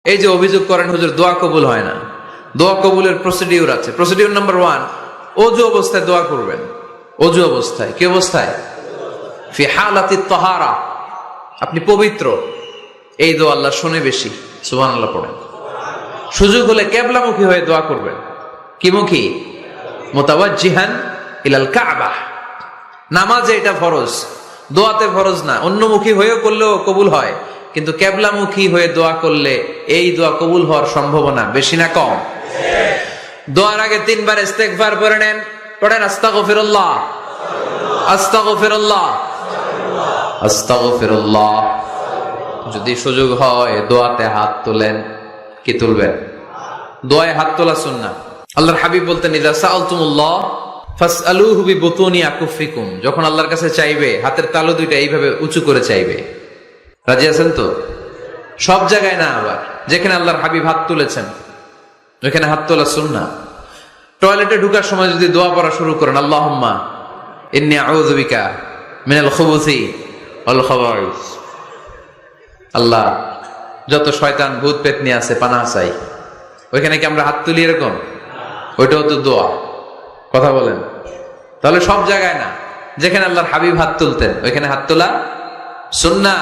এই যে অভিযোগ করেন হুজুর দোয়া কবুল হয় না, দোয়া কবুলের প্রসিডিউর আছে। প্রসিডিউর নাম্বার 1, অজু অবস্থায় দোয়া করবেন। অজু অবস্থায়, কি অবস্থায়? ফি হালাতি তাহারা, আপনি পবিত্র, এই দোয়া আল্লাহ শুনে বেশি। সুবহানাল্লাহ পড়েন। সুযোগ হলে কিবলামুখী হয়ে দোয়া করবেন। কি মুখী? মুতাওয়াজ্জিহান ইলাল কাবা। নামাজে এটা ফরজ, দোয়াতে ফরজ না। অন্যমুখী হয়েও করলেও কবুল হয়, কিন্তু কিবলামুখী হয়ে দোয়া করলে এই দোয়া কবুল হওয়ার সম্ভাবনা বেশি না কম? দোয়ার আগে 3 বার ইস্তেগফার পড়ে নেন। পড়েন আস্তাগফিরুল্লাহ, আস্তাগফিরুল্লাহ, আস্তাগফিরুল্লাহ। যদি সুযোগ হয় দোয়াতে হাত তোলেন। কি তুলবেন? দোয়ায় হাত তোলা সুন্নাহ। আল্লাহর হাবিব বলতেন, ইযা সাআলতুমুল্লাহ ফাসআলুহু বিবুতুনি আকুফিকুম। যখন আল্লাহর কাছে চাইবে হাতের তালু দুইটা এইভাবে উঁচু করে চাইবে। রাজি আছেন তো? সব জায়গায় না, আবার যেখানে আল্লাহর হাবিব হাত তুলেছেন ওখানে হাত তোলা সুন্নাহ। টয়লেটে ঢোকার সময় যদি দোয়া পড়া শুরু করেন, আল্লাহুম্মা ইন্নী আউযু বিকা মিনাল খুবুসি ওয়াল খাবাইস। আল্লাহ, যত শয়তান ভূত পেতনি আছে পানাহ চাই। ওইখানে কি আমরা হাত তুলি এরকম? ওইটাও তো দোয়া। কথা বলেন। তাহলে সব জায়গায় না, যেখানে আল্লাহর হাবিব হাত তুলতেন ওইখানে হাত তোলা সুন্নাহ।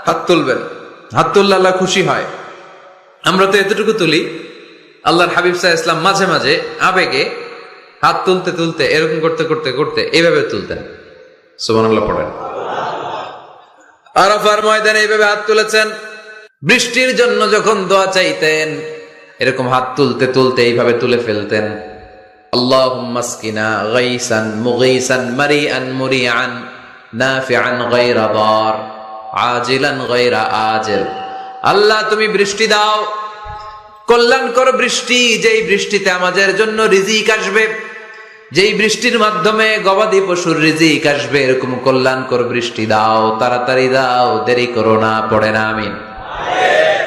হাত তুলবেন, হাত তুললে আল্লাহ খুশি হয়। আমরা তো এতটুকু তুলি, আল্লাহর হাবিব সাল্লাল্লাহু আলাইহি ওয়াসাল্লাম মাঝে মাঝে আবেগে হাত তুলতে তুলতে এরকম করতে করতে করতে এইভাবে তুলতেন। সুবহানাল্লাহ পড়েন। আরাফার ময়দানে এইভাবে হাত তুলেছেন। বৃষ্টির জন্য যখন দোয়া চাইতেন এরকম হাত তুলতে তুলতে এইভাবে তুলে ফেলতেন। আল্লাহুম্মা আসকিনা গাইসান মুগীসান মারিআন মুরিআন নাফিআন গায়রা দার আজিলান গায়রা আজিল। আল্লাহ, তুমি বৃষ্টি দাও, কল্যাণকর বৃষ্টি, যেই বৃষ্টিতে আমাদের জন্য রিজিক আসবে, যেই বৃষ্টির মাধ্যমে গবাদি পশুর রিজিক আসবে, এরকম কল্যাণকর বৃষ্টি দাও, তাড়াতাড়ি দাও, দেরি করো না। পড়েন আমিন।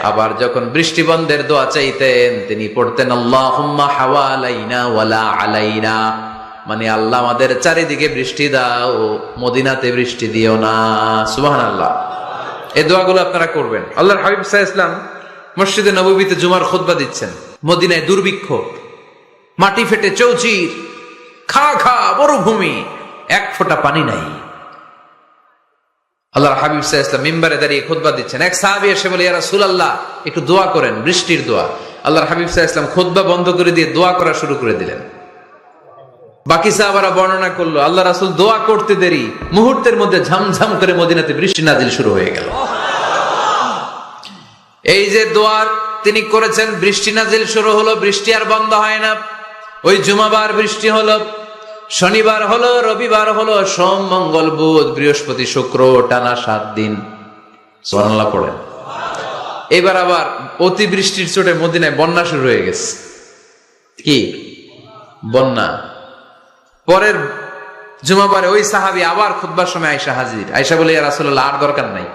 আবার যখন বৃষ্টি বন্ধের দোয়া চাইতেন তিনি পড়তেন আল্লাহুম্মা হাওয়ালাইনা ওয়ালা আলাইনা, মানে আল্লাহ আমাদের চারিদিকে বৃষ্টি দাও, মদিনাতে বৃষ্টি দিও না। সুবহানাল্লাহ। এই দোয়াগুলো আপনারা করবেন। আল্লাহর হাবিব সাল্লাল্লাহু আলাইহি ওয়াসাল্লাম মসজিদে নববীতে জুমার খুতবা দিচ্ছেন। মদিনায় দুর্ভিক্ষ, মাটি ফেটে চৌচির, খা খা মরুভূমি, এক ফোঁটা পানি নাই। আল্লাহর হাবিব সাল্লাল্লাহু আলাইহি ওয়াসাল্লাম মিম্বারে দাঁড়িয়ে খুতবা দিচ্ছেন। এক সাহাবী এসে বলে, ইয়া রাসূলুল্লাহ, একটু দোয়া করেন, বৃষ্টির দোয়া। আল্লাহর হাবিব সাল্লাল্লাহু আলাইহি ওয়াসাল্লাম খুতবা বন্ধ করে দিয়ে দোয়া করা শুরু করে দিলেন। বাকি সাহাবারা বর্ণনা করলো, আল্লাহ রাসূল দোয়া করতে দেরি, মুহূর্তের মধ্যে ঝমঝম করে মদিনাতে বৃষ্টি নাজিল শুরু হয়ে গেল। এই যে দোয়ার তিনি করেছেন, বৃষ্টি নাজিল শুরু হলো, বৃষ্টি আর বন্ধ হয় না। ওই জুমাবার বৃষ্টি হলো, শনিবার হলো, রবিবার হলো, সোম মঙ্গল বুধ বৃহস্পতি শুক্র, টানা 7 দিন। সুবহানাল্লাহ পড়েন। এবার আবার অতি বৃষ্টির চোটে মদিনায় বন্যা শুরু হয়ে গেছে। কি বন্যা? পরের জুমাবারে ওই সাহাবী আবার খুতবার সময় আয়েশা হাজির। আয়েশা বলে, ইয়া রাসূলুল্লাহ, আর দরকার নাই,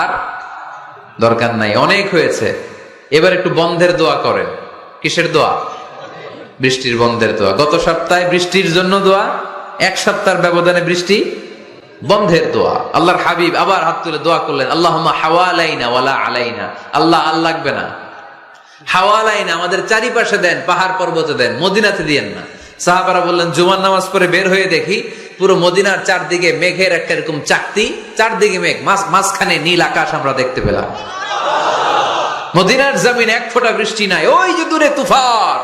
আর দরকার নাই, অনেক হয়েছে, এবার একটু বন্ধের দোয়া করেন। কিসের দোয়া? বৃষ্টির বন্ধের দোয়া। গত সপ্তাহে বৃষ্টির জন্য দোয়া, 1 সপ্তাহের ব্যবধানে বৃষ্টি বন্ধের দোয়া। আল্লাহর হাবিব আবার হাত তুলে দোয়া করলেন, আল্লাহুম্মা হাওয়ালাইনা ওয়ালা আলাইনা। আল্লাহ, আর লাগবে না, হাওয়ালাইনা, আমাদের চারিপাশে দেন, পাহাড় পর্বতে দেন, মদিনাতে দিয়েন না। সাহাবারা বললেন, জুমার নামাজ পড়ে বের হয়ে দেখি পুরো মদিনার চারদিকে মেঘের একটা এরকম চাকতি, চারদিকে মেঘ, মাঝখানে নীল আকাশ আমরা দেখতে পেলাম। মদিনার জমিন 1 ফোঁটা বৃষ্টি নাই। ওই যে দূরে তুফান,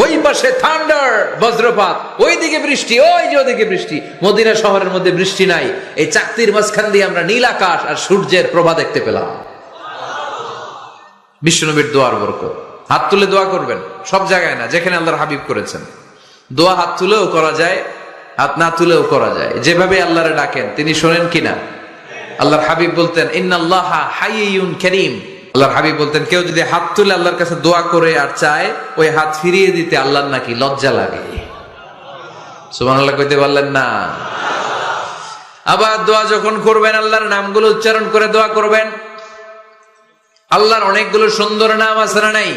ওই পাশে থান্ডার, বজ্রপাত, ওইদিকে বৃষ্টি, ওই যে ওদিকে বৃষ্টি। মদিনা শহরের মধ্যে বৃষ্টি নাই, এই চাকতির মাঝখান দিয়ে আমরা নীল আকাশ আর সূর্যের প্রভা দেখতে পেলাম। বিশ্বনবীর দোয়ার বরকত। হাত তুলে দোয়া করবেন, সব জায়গায় না, যেখানে আল্লাহর হাবিব করেছেন। দোয়া হাত তুলেও করা যায়, হাত না তুলেও করা যায়। যেভাবে আল্লাহরে ডাকেন তিনি শোনেন কিনা। আল্লাহর হাবিব বলতেন, ইন্নাল্লাহা হাইয়ুন কারীম। আল্লাহর হাবিব বলতেন, কেউ যদি হাত তুলে আল্লাহর কাছে দোয়া করে আর চায়, ওই হাত ফিরিয়ে দিতে আল্লাহর নাকি লজ্জা লাগে। সুবহানাল্লাহ কইতে পারলেন না? আবার দোয়া যখন করবেন আল্লাহর নামগুলো উচ্চারণ করে দোয়া করবেন। আল্লাহর অনেকগুলো সুন্দর নাম আছে না নাই?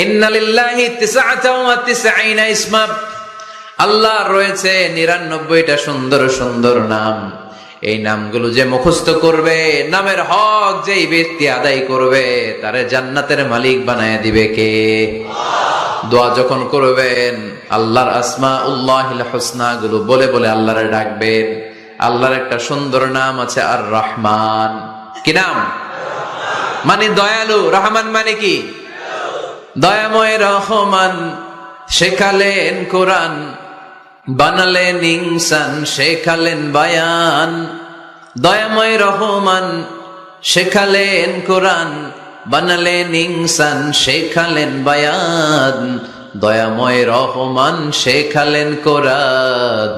ইন্না লিল্লাহি 99 ইসমা। আল্লাহর রয়েছে 99টা সুন্দর সুন্দর নাম। এই নামগুলো যে মুখস্থ করবে, নামের হক যেই ব্যক্তি আদায় করবে, তারে জান্নাতের মালিক বানায় দিবে কে? দোয়া যখন করবেন আল্লাহর আসমাউল্লাহিল হুসনা গুলো বলে বলে আল্লাহরে ডাকবেন। আল্লাহর একটা সুন্দর নাম আছে আর রহমান। কি নাম? মানে দয়ালু। রহমান মানে কি? দয়াময়। রহমান শেখালেন কোরআন, বানালেন ইনসান, শেখালেন বায়ান। দয়াময় রহমান শেখালেন কোরআন, বানালেন ইনসান, শেখালেন বায়ান। দয়াময় রহমান শেখালেন কোরআন,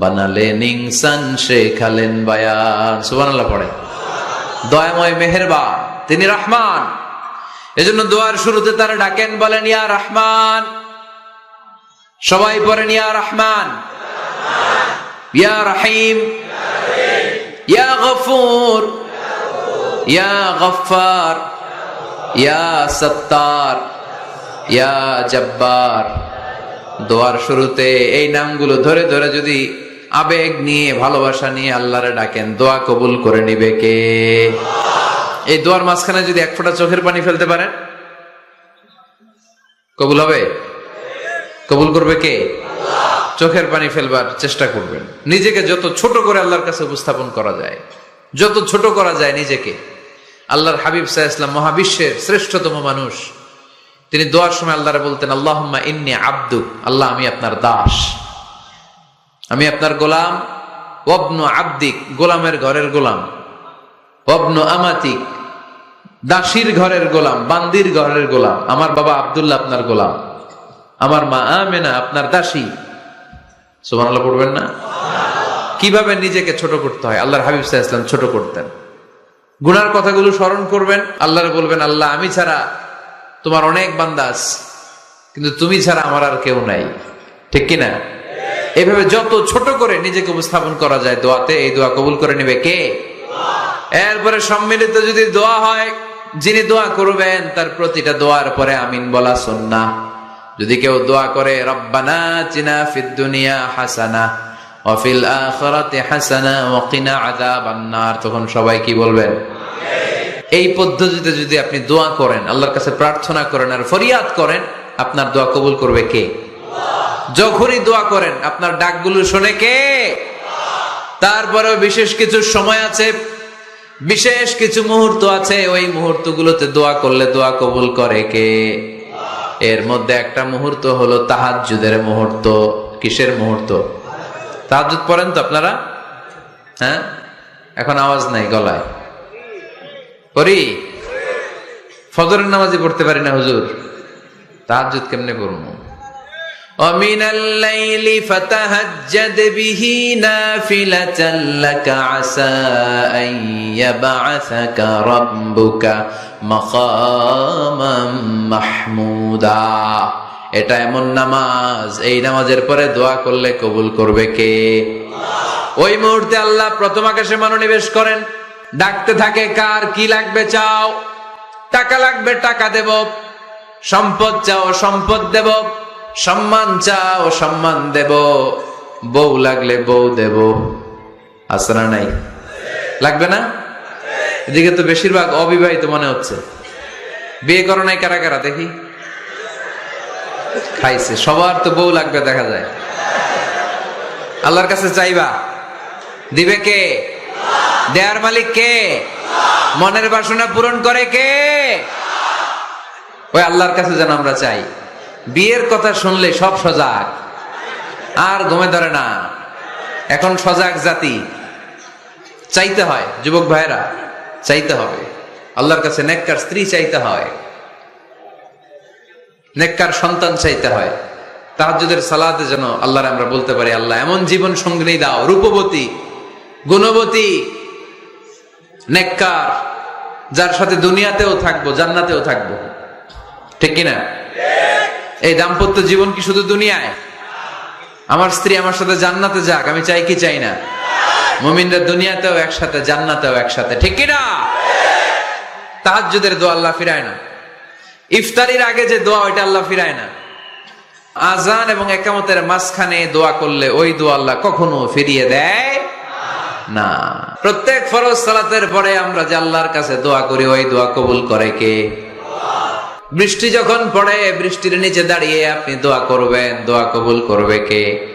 বানালেন ইনসান, শেখালেন বায়ান। সুবহানাল্লাহ পড়ে। দয়াময় মেহেরবান, তিনি রহমান। এজন্য দোয়ার শুরুতে তারা ডাকেন, বলেন ইয়া রহমান। সবাই পড়েন ইয়া রহমান, ইয়া রহিম, ইয়া গফুর, ইয়া গফফার, ইয়া সত্তার, ইয়া জব্বার। দোয়ার শুরুতে এই নামগুলো ধরে ধরে যদি আবেগ নিয়ে, ভালোবাসা নিয়ে আল্লাহরে ডাকেন, দোয়া কবুল করে নিবে কে? এই দোয়ার মাঝখানে যদি এক ফোঁটা চোখের পানি ফেলতে পারেন, কবুল হবে? কবুল করবে কে? চোখের পানি ফেলবার চেষ্টা করবেন। নিজেকে যত ছোট করে আল্লাহর কাছে উপস্থাপন করা যায়, যত ছোট করা যায় নিজেকে। আল্লাহর হাবিব সাল্লাল্লাহু আলাইহি ওয়াসাল্লাম, মহাবিশ্বের শ্রেষ্ঠতম মানুষ, তিনি দোয়ার সময় আল্লাহরে বলতেন, আল্লাহুম্মা ইন্নী আবদুক, আল্লাহ আমি আপনার দাস, আমি আপনার গোলাম। ওয়াবনু আবদিক, গোলামের ঘরের গোলাম। ওয়াবনু আমাতিক, দাসীর ঘরের গোলাম, বান্দির ঘরের গোলাম। আমার বাবা আব্দুল্লাহ আপনার গোলাম, আমার মা আমেনা আপনার দাসী। সুবহানাল্লাহ পড়বেন না? কিভাবে নিজেকে ছোট করতে হয় আল্লাহর হাবিব সাল্লাল্লাহু আলাইহি ওয়াসাল্লাম ছোট করতেন। গুনার কথাগুলো স্মরণ করবেন, আল্লাহরে বলবেন, আল্লাহ আমি ছাড়া তোমার অনেক বান্দা আছে, কিন্তু তুমি ছাড়া আমার আর কেউ নাই। ঠিক কিনা? এইভাবে যত ছোট করে নিজেকে উপস্থাপন করা যায় দোয়াতে, এই দোয়া কবুল করে নেবে কে? এরপরে সম্মিলিত যদি দোয়া হয়, যিনি দোয়া করবেন তার প্রতিটা দোয়ার পরে আমিন বলা সুন্নাহ। যদি কেউ দোয়া করে রব্বানা আতিনা ফিদ দুনিয়া হাসানাহ ওয়া ফিল আখিরাতি হাসানাহ ওয়া কিনা আযাবান নার, তখন সবাই কি বলবেন? এই পদ্ধতিতে যদি আপনি দোয়া করেন, আল্লাহর কাছে প্রার্থনা করেন আর ফরিয়াদ করেন, আপনার দোয়া কবুল করবে কে? যখনই দোয়া করেন আপনার ডাকগুলো শোনে কে? তারপরেও বিশেষ কিছু সময় আছে, বিশেষ কিছু মুহূর্ত আছে, ওই মুহূর্তগুলোতে দোয়া করলে দোয়া কবুল করে কে? এর মধ্যে একটা মুহূর্ত হলো তাহাজ্জুদের মুহূর্ত। কিসের মুহূর্ত? তাহাজ্জুদ পড়েন তো আপনারা? হ্যাঁ, এখন আওয়াজ নাই গলায়। পড়ি? ফজরের নামাজই পড়তে পারি না হুজুর, তাহাজ্জুদ কেমনে পড়বো? وَمِنَ اللَّيْلِ فَتَهَجَّدْ بِهِ نَافِلَةً لَكَ عَسَىٰ أَن يَبْعَثَكَ رَبُّكَ مَقَامًا مَحْمُودًا। এটা এমন নামাজ, এই নামাজের পরে দোয়া করলে কবুল করবে কে? ওই মুহূর্তে আল্লাহ প্রথম আকাশে মনোনিবেশ করেন, ডাকতে থাকে, কার কি লাগবে চাও? টাকা লাগবে টাকা দেব, সম্পদ চাও সম্পদ দেব, সম্মান চাও সম্মান দেব, বউ লাগলে বউ দেব। আছে না নাই? লাগবে না? এদিকে তো বেশিরভাগ অবিবাহিত মনে হচ্ছে। বিয়ে করো নাই কারা কারা দেখি? খাইছে। সবার তো বউ লাগবে দেখা যায়। আল্লাহর কাছে চাইবা, দিবে কে? দেয়ার মালিক কে? মনের বাসনা পূরণ করে কে? ওই আল্লাহর কাছে যেন আমরা চাই। বিয়ের কথা শুনলে সব সজাগ, আর ঘুমে ধরে না। এখন সজাগ জাতি, চাইতে হয়। যুবক ভাইরা চাইতে হবে আল্লাহর কাছে, নেককার স্ত্রী চাইতে হয়, নেককার সন্তান চাইতে হয়। তাহাজ্জুদের সালাতে যেন আল্লাহর আমরা বলতে পারি, আল্লাহ এমন জীবন সঙ্গিনী দাও, রূপবতী, গুণবতী, নেককার, যার সাথে দুনিয়াতেও থাকবো জান্নাতেও থাকবো। ঠিক কিনা? এই দাম্পত্য জীবন কি শুধু দুনিয়ায়? আমার স্ত্রী আমার সাথে জান্নাতে যাক, আমি চাই কি চাই না? মুমিনরা দুনিয়াতেও একসাথে, জান্নাতেও একসাথে। ঠিক কিনা? তাহাজ্জুদের দোয়া আল্লাহ ফিরায় না। ইফতারির আগে যে দোয়া, ওইটা আল্লাহ ফিরায় না। আজান এবং একামতের মাঝখানে দোয়া করলে ওই দোয়া আল্লাহ কখনো ফিরিয়ে দেয়। না। প্রত্যেক ফরজ সালাতের পরে আমরা যে আল্লাহর কাছে দোয়া করি, ওই দোয়া কবুল করে কে? বৃষ্টি যখন পড়ে, বৃষ্টির নিচে দাঁড়িয়ে আপনি দোয়া করবেন, দোয়া কবুল করবে কে?